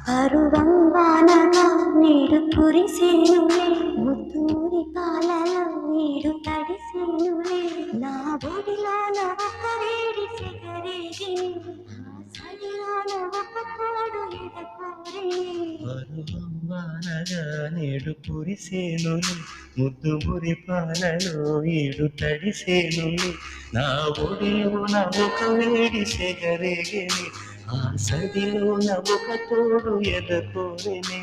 పరువం వానగా నీరు కురిసేనులే, ముత్తూరి పాలలో నీరు తడిసేనులే, నా బొడిలోన ఒక వేడి సిగరేగిని, ఆ సడిలోన ఒక తోడు ఎదకోరిని. పరువం వానగా నేడు కురిసేనులే, ముద్దు మురి పాలలో ఈడు తడిసేనులే, నా ఒడిలోన ఒక వేడి సెగరేగిని, ఆ సడిలోన ఒక తోడు ఎదకోరిని.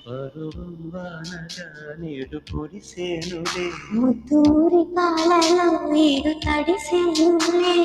పరువం వానగా నేడు కురిసేనులే, ముత్తూరి పాలలో నీరు తడిసేనులే.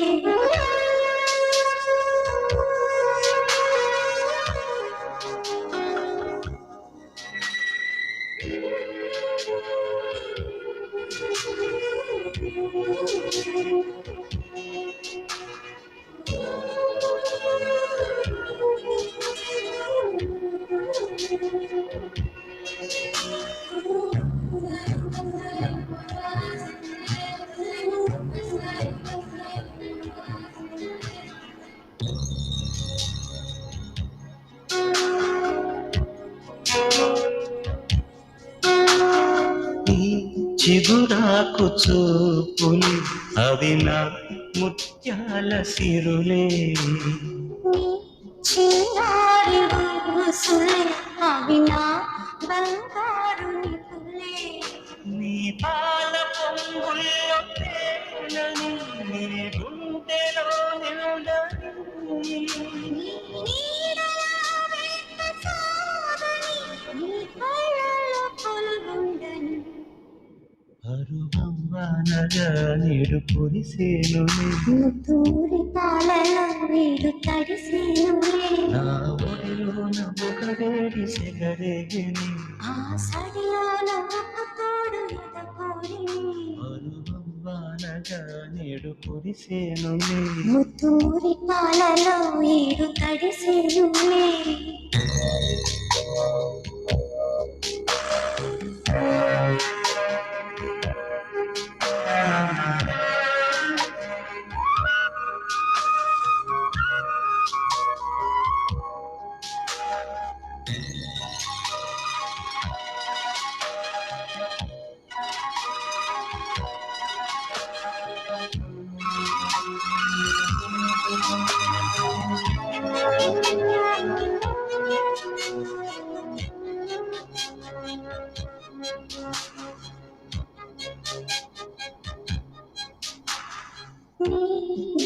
ఈ చిగురాకు చూపులే అవి నా ముత్యాల సిరులే, చిన్నారి ఊసులే అవి నా బంగారు నిపులే, నీ పాల పొంగుల్లో తేనని నీ గుండెలో నిండని, నీ నీడలో వెంట సాగని, నీ కళ్ళలో కొలువుండని. పరువం వానగా నేడు కురిసేనులే, ముత్తూరి పాలలో నీరు తడిసేనులే, నా ఒడిలోన ఒక వేడి సెగరేగిని, ఆ సడిలోన ఒక తోడు ఎదకోరిని. పరువం వానగా నేడు కురిసేనులే. ముత్తూరి పాలలో నీరు తడిసేనులే.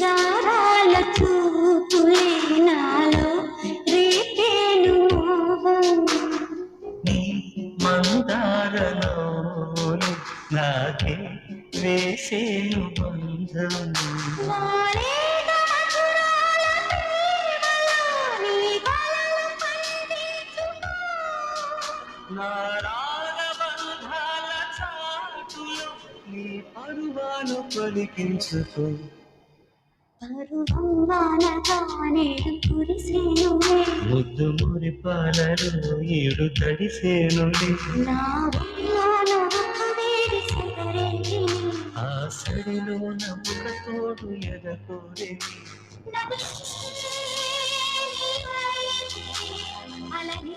గారాల చూపులే నాలో రేపేను మోహం, నీ మందారలోని నాకే వేసేను బంధం, మారేట మధురాల ప్రేమలో నీ కలలు పండించుకో. నా రాగబంధాల చాటులో నీ పరువాను పలికించుకో. పరువం వానగా నేడు కురిసేనులే, ముద్దు మురి పాలలో ఈడు తడిసేనులే, నా ఒడిలోన ఒక వేడి సిగరేగిని, ఆ సడిలోన ఒక తోడు ఎదకోరిని. అలనే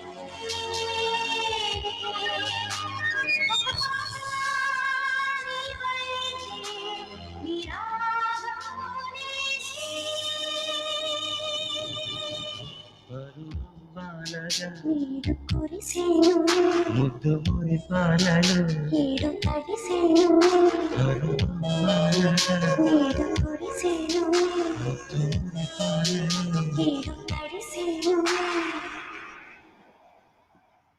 పరువం వానగా నీడు కురిసేనులే ముద్దు మురి పాలలో ఈడు తడిసేనులే పరువానగా నీడు కురిసేనులే ముద్దు మురి పాలలో ఈడు